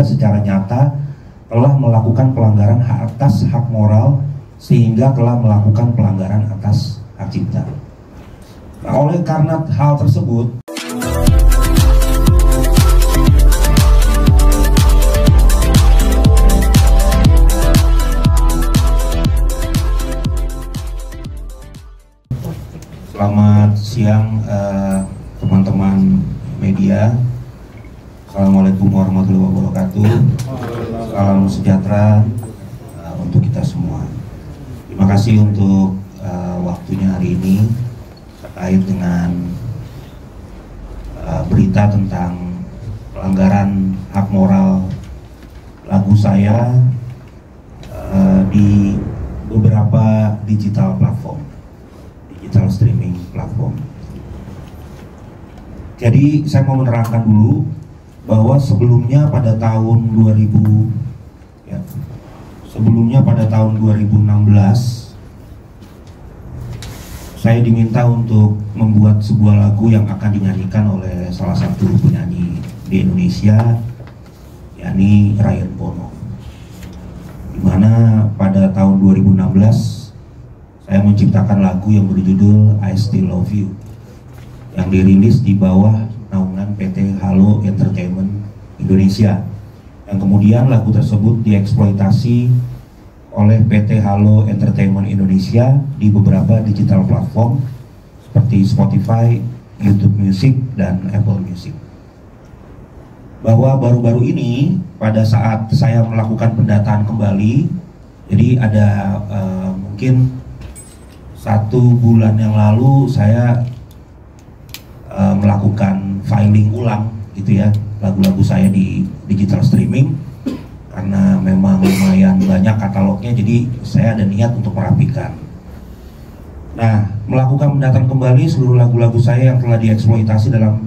secara nyata telah melakukan pelanggaran atas hak moral sehingga telah melakukan pelanggaran atas hak cipta. Nah, oleh karena hal tersebut, selamat siang teman-teman media. Assalamualaikum warahmatullahi wabarakatuh. Salam sejahtera untuk kita semua. Terima kasih untuk waktunya hari ini terkait dengan berita tentang pelanggaran hak moral lagu saya di beberapa digital platform, digital streaming platform. Jadi saya mau menerangkan dulu bahwa sebelumnya pada tahun 2016 saya diminta untuk membuat sebuah lagu yang akan dinyanyikan oleh salah satu penyanyi di Indonesia, yakni Ryan Pono. Dimana pada tahun 2016 saya menciptakan lagu yang berjudul I Still Love You, yang dirilis di bawah naungan PT Halo Entertainment Indonesia, yang kemudian lagu tersebut dieksploitasi oleh PT Halo Entertainment Indonesia di beberapa digital platform seperti Spotify, YouTube Music, dan Apple Music. Bahwa baru-baru ini pada saat saya melakukan pendataan kembali, jadi ada mungkin 1 bulan yang lalu saya melakukan filing ulang gitu ya lagu-lagu saya di digital streaming, karena memang lumayan banyak katalognya, jadi saya ada niat untuk merapikan. Nah, melakukan pendataan kembali seluruh lagu-lagu saya yang telah dieksploitasi dalam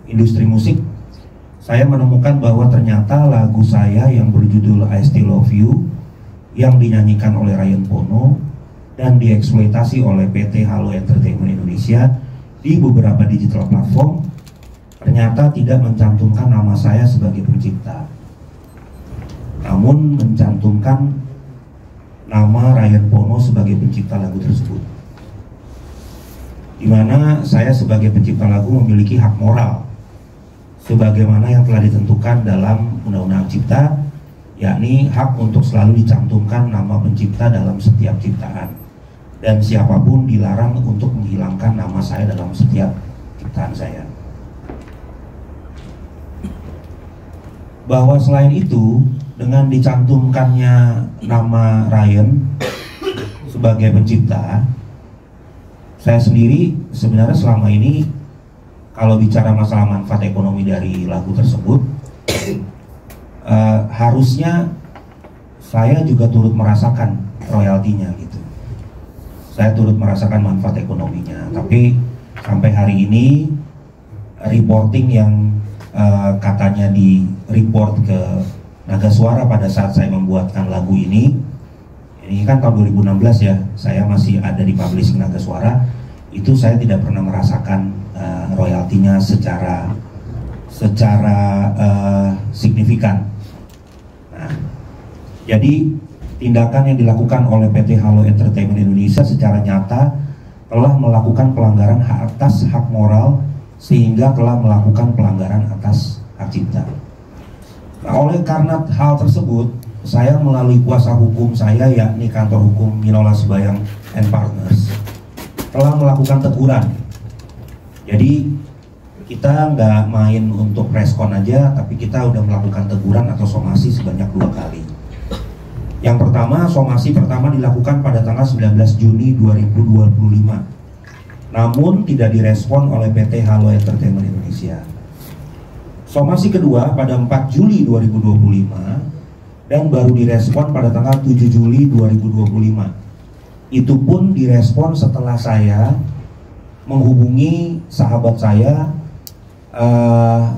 industri musik, saya menemukan bahwa ternyata lagu saya yang berjudul I Still Love You yang dinyanyikan oleh Ryan Pono dan dieksploitasi oleh PT Halo Entertainment Indonesia di beberapa digital platform ternyata tidak mencantumkan nama saya sebagai pencipta, namun mencantumkan nama Ryan Pono sebagai pencipta lagu tersebut, di mana saya sebagai pencipta lagu memiliki hak moral sebagaimana yang telah ditentukan dalam Undang-Undang Cipta, yakni hak untuk selalu dicantumkan nama pencipta dalam setiap ciptaan, dan siapapun dilarang untuk menghilangkan nama saya dalam setiap ciptaan saya. Bahwa selain itu, dengan dicantumkannya nama Ryan sebagai pencipta, saya sendiri sebenarnya selama ini kalau bicara masalah manfaat ekonomi dari lagu tersebut, harusnya saya juga turut merasakan royaltinya gitu. Saya turut merasakan manfaat ekonominya, tapi sampai hari ini reporting yang katanya di report ke Naga Suara pada saat saya membuatkan lagu ini kan tahun 2016 ya, saya masih ada di publishing Naga Suara, itu saya tidak pernah merasakan royaltinya secara signifikan. Nah, jadi tindakan yang dilakukan oleh PT Halo Entertainment Indonesia secara nyata telah melakukan pelanggaran atas hak moral sehingga telah melakukan pelanggaran atas hak cipta. Nah, oleh karena hal tersebut, saya melalui kuasa hukum saya, yakni Kantor Hukum Minola Sibayang and Partners, telah melakukan teguran. Jadi kita nggak main untuk preskon aja, tapi kita udah melakukan teguran atau somasi sebanyak 2 kali. Yang pertama, somasi pertama dilakukan pada tanggal 19 Juni 2025. Namun tidak direspon oleh PT Halo Entertainment Indonesia. Somasi kedua pada 4 Juli 2025 dan baru direspon pada tanggal 7 Juli 2025. Itu pun direspon setelah saya menghubungi sahabat saya,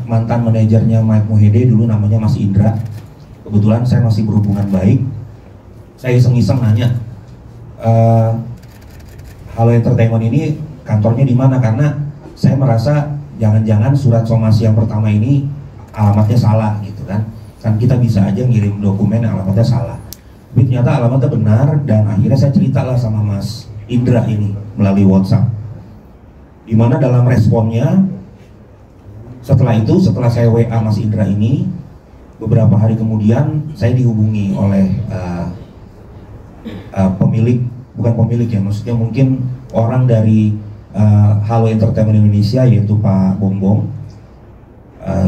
mantan manajernya Mike Mohede, dulu namanya Mas Indra. Kebetulan saya masih berhubungan baik. Saya iseng-iseng nanya, Halo Entertainment ini kantornya di mana, karena saya merasa jangan-jangan surat somasi yang pertama ini alamatnya salah gitu kan. kan kita bisa aja ngirim dokumen yang alamatnya salah. Tapi ternyata alamatnya benar, dan akhirnya saya ceritalah sama Mas Indra ini melalui WhatsApp. Dimana dalam responnya, setelah saya WA Mas Indra ini, beberapa hari kemudian saya dihubungi oleh bukan pemilik ya, maksudnya mungkin orang dari Halo Entertainment Indonesia, yaitu Pak Bongbong,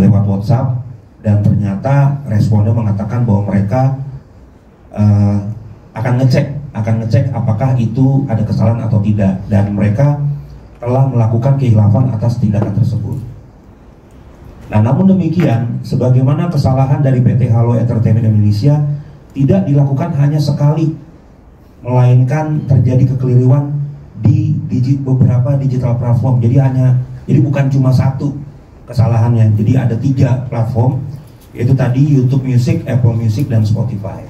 lewat WhatsApp, dan ternyata responnya mengatakan bahwa mereka akan ngecek apakah itu ada kesalahan atau tidak, dan mereka telah melakukan khilafan atas tindakan tersebut. Nah, namun demikian, sebagaimana kesalahan dari PT Halo Entertainment Indonesia tidak dilakukan hanya sekali, melainkan terjadi kekeliruan di beberapa digital platform. Jadi bukan cuma satu kesalahannya, jadi ada 3 platform, yaitu tadi YouTube Music, Apple Music, dan Spotify.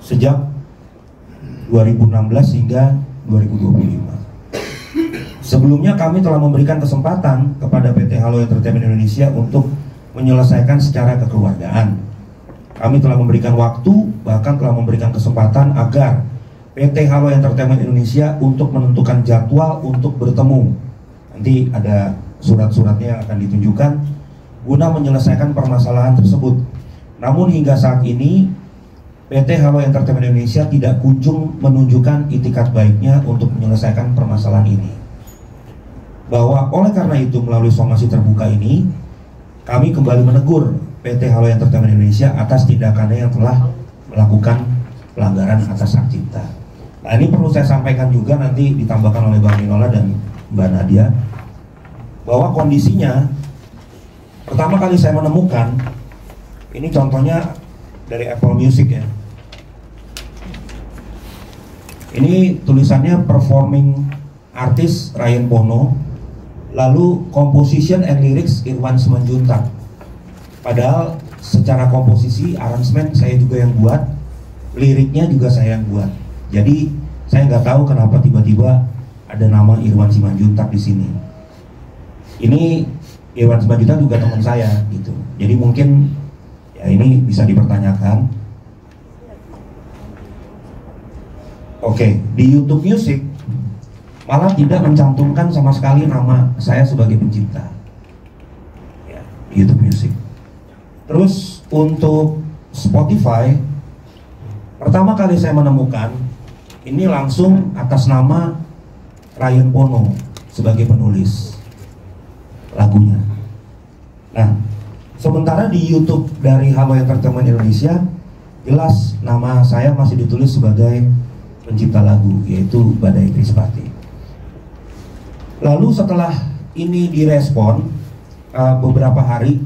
Sejak 2016 hingga 2025. Sebelumnya kami telah memberikan kesempatan kepada PT Halo Entertainment Indonesia untuk menyelesaikan secara kekeluargaan. Kami telah memberikan waktu, bahkan telah memberikan kesempatan agar PT Halo Entertainment Indonesia untuk menentukan jadwal untuk bertemu. Nanti ada surat-suratnya yang akan ditunjukkan guna menyelesaikan permasalahan tersebut. Namun hingga saat ini PT Halo Entertainment Indonesia tidak kunjung menunjukkan itikat baiknya untuk menyelesaikan permasalahan ini. Bahwa oleh karena itu, melalui somasi terbuka ini, kami kembali menegur PT Halo Entertainment Indonesia atas tindakannya yang telah melakukan pelanggaran atas hak cipta. Nah, ini perlu saya sampaikan juga, nanti ditambahkan oleh Bang Minola dan Mbak Nadia, bahwa kondisinya pertama kali saya menemukan, ini contohnya dari Apple Music ya. Ini tulisannya performing artist Ryan Bono, lalu composition and lyrics Irwan Simanjuntak. Padahal secara komposisi, aransemen saya juga yang buat, liriknya juga saya yang buat. Jadi saya nggak tahu kenapa tiba-tiba ada nama Irwan Simanjuntak di sini. Ini Irwan Simanjuntak juga teman saya gitu. Jadi mungkin ya ini bisa dipertanyakan. Oke, di YouTube Music malah tidak mencantumkan sama sekali nama saya sebagai pencipta. Ya, di YouTube Music. Terus untuk Spotify, pertama kali saya menemukan ini langsung atas nama Ryan Bono sebagai penulis lagunya. Nah, sementara di YouTube dari Halo Entertainment Indonesia jelas nama saya masih ditulis sebagai pencipta lagu, yaitu Badai Krispati. Lalu setelah ini direspon beberapa hari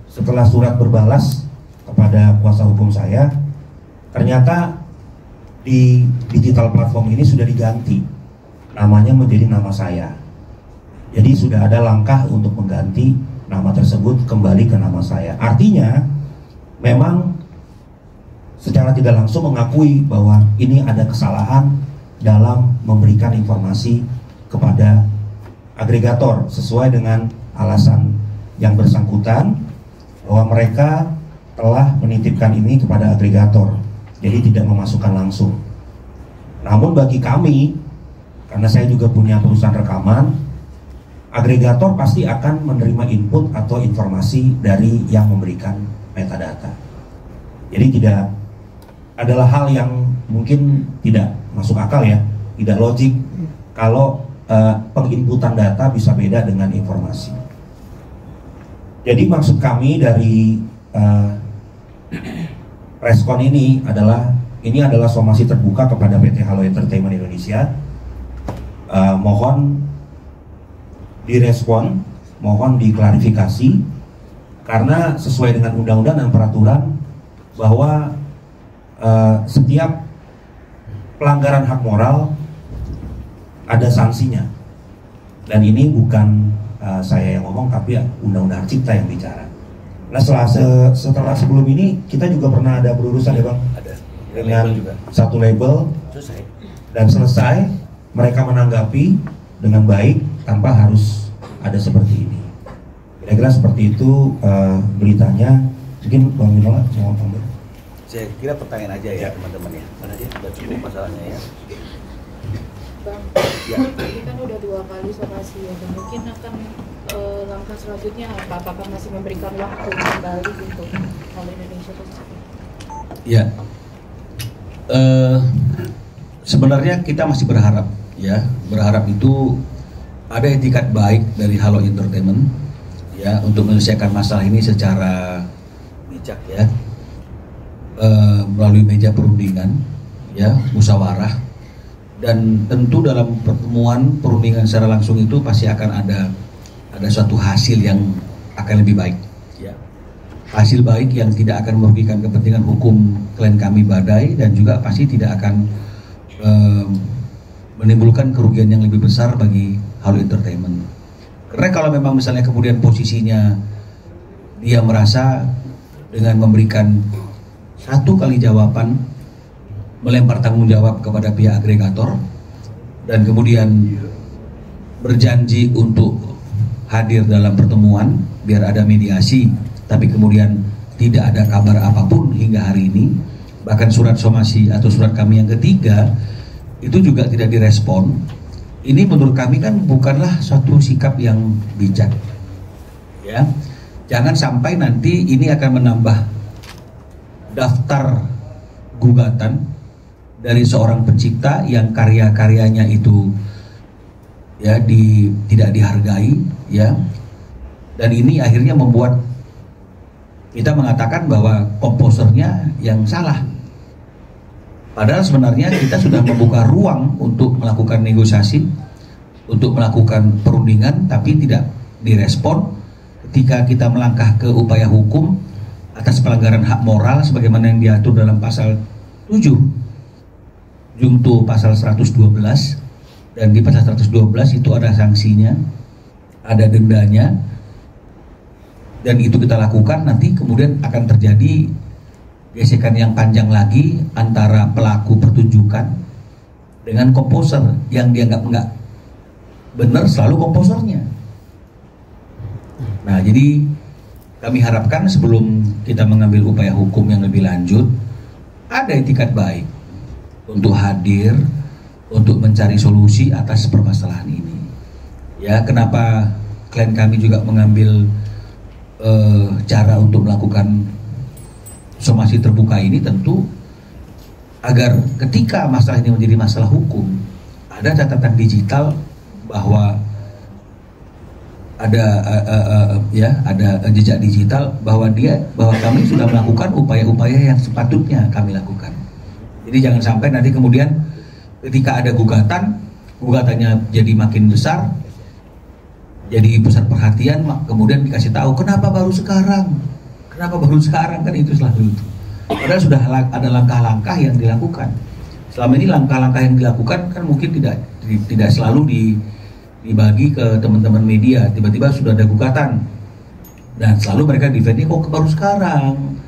setelah surat berbalas kepada kuasa hukum saya, ternyata di digital platform ini sudah diganti namanya menjadi nama saya. Jadi sudah ada langkah untuk mengganti nama tersebut kembali ke nama saya. Artinya memang secara tidak langsung mengakui bahwa ini ada kesalahan dalam memberikan informasi kepada agregator sesuai dengan alasan yang bersangkutan, bahwa mereka telah menitipkan ini kepada agregator, jadi tidak memasukkan langsung. Namun bagi kami, karena saya juga punya perusahaan rekaman, agregator pasti akan menerima input atau informasi dari yang memberikan metadata. Jadi tidak adalah hal yang mungkin tidak masuk akal ya, tidak logik kalau penginputan data bisa beda dengan informasi. Jadi maksud kami dari respon ini adalah somasi terbuka kepada PT Halo Entertainment Indonesia. Mohon direspon, mohon diklarifikasi, karena sesuai dengan undang-undang dan peraturan bahwa setiap pelanggaran hak moral ada sanksinya, dan ini bukan saya yang ngomong, tapi undang-undang cipta yang bicara. Nah, setelah sebelum ini kita juga pernah ada berurusan ya Bang, ada dengan juga satu label, dan selesai mereka menanggapi dengan baik tanpa harus ada seperti ini. Kira-kira seperti itu beritanya. Mungkin Bang Winola mau tambah. Saya kira pertanyaan aja ya teman-teman ya. Mana dia udah cukup masalahnya ya. Bang, ini kan udah 2 kali somasi ya, dan mungkin akan langkah selanjutnya apa? Apakah masih memberikan waktu kembali untuk hal Indonesia tersebut? Ya, sebenarnya kita masih berharap ya, berharap itu ada etikat baik dari Halo Entertainment ya untuk menyelesaikan masalah ini secara bijak ya, melalui meja perundingan ya, musyawarah, dan tentu dalam pertemuan perundingan secara langsung itu pasti akan ada suatu hasil yang akan lebih baik ya. Hasil baik yang tidak akan merugikan kepentingan hukum klien kami Badai, dan juga pasti tidak akan menimbulkan kerugian yang lebih besar bagi Halo Entertainment. Karena kalau memang misalnya kemudian posisinya dia merasa dengan memberikan satu kali jawaban, melempar tanggung jawab kepada pihak agregator, dan kemudian berjanji untuk hadir dalam pertemuan biar ada mediasi, tapi kemudian tidak ada kabar apapun hingga hari ini. Bahkan surat somasi atau surat kami yang ketiga itu juga tidak direspon. Ini menurut kami kan bukanlah suatu sikap yang bijak ya. Jangan sampai nanti ini akan menambah daftar gugatan dari seorang pencipta yang karya-karyanya itu ya tidak dihargai ya, dan ini akhirnya membuat kita mengatakan bahwa komposernya yang salah, padahal sebenarnya kita sudah membuka ruang untuk melakukan negosiasi, untuk melakukan perundingan, tapi tidak direspon. Ketika kita melangkah ke upaya hukum atas pelanggaran hak moral sebagaimana yang diatur dalam pasal 7 Junto pasal 112, dan di pasal 112 itu ada sanksinya, ada dendanya, dan itu kita lakukan, nanti kemudian akan terjadi gesekan yang panjang lagi antara pelaku pertunjukan dengan komposer yang dianggap enggak benar selalu komposernya. Nah, jadi kami harapkan sebelum kita mengambil upaya hukum yang lebih lanjut, ada etikat baik untuk hadir, untuk mencari solusi atas permasalahan ini. Ya, kenapa klien kami juga mengambil cara untuk melakukan somasi terbuka ini, tentu agar ketika masalah ini menjadi masalah hukum, ada catatan digital bahwa ada jejak digital bahwa kami sudah melakukan upaya-upaya yang sepatutnya kami lakukan. Jadi jangan sampai nanti kemudian ketika ada gugatannya jadi makin besar, jadi pusat perhatian, kemudian dikasih tahu kenapa baru sekarang kan, itu selalu itu. Padahal sudah ada langkah-langkah yang dilakukan. Selama ini langkah-langkah yang dilakukan kan mungkin tidak selalu dibagi ke teman-teman media. Tiba-tiba sudah ada gugatan dan selalu mereka defendnya kok baru sekarang,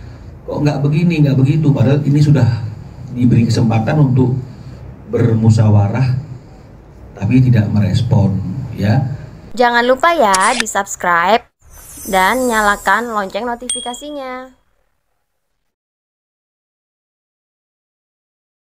kok nggak begini nggak begitu, padahal ini sudah diberi kesempatan untuk bermusyawarah tapi tidak merespon ya. Jangan lupa ya di subscribe dan nyalakan lonceng notifikasinya.